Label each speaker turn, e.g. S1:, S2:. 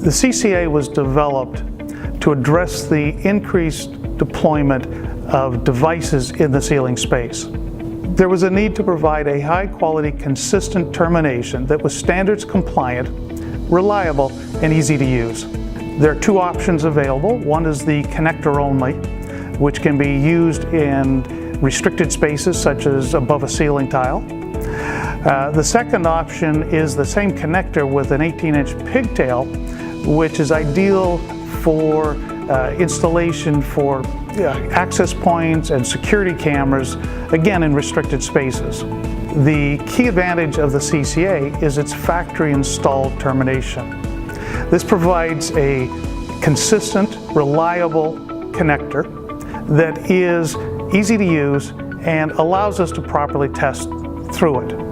S1: The CCA was developed to address the increased deployment of devices in the sealing space. There was a need to provide a high-quality, consistent termination that was standards compliant, reliable, and easy to use. There are two options available. One is the connector only, which can be used in restricted spaces such as above a ceiling tile. The second option is the same connector with an 18-inch pigtail, which is ideal for installation for access points and security cameras, again in restricted spaces. The key advantage of the CCA is its factory installed termination. This provides a consistent, reliable connector that is easy to use and allows us to properly test through it.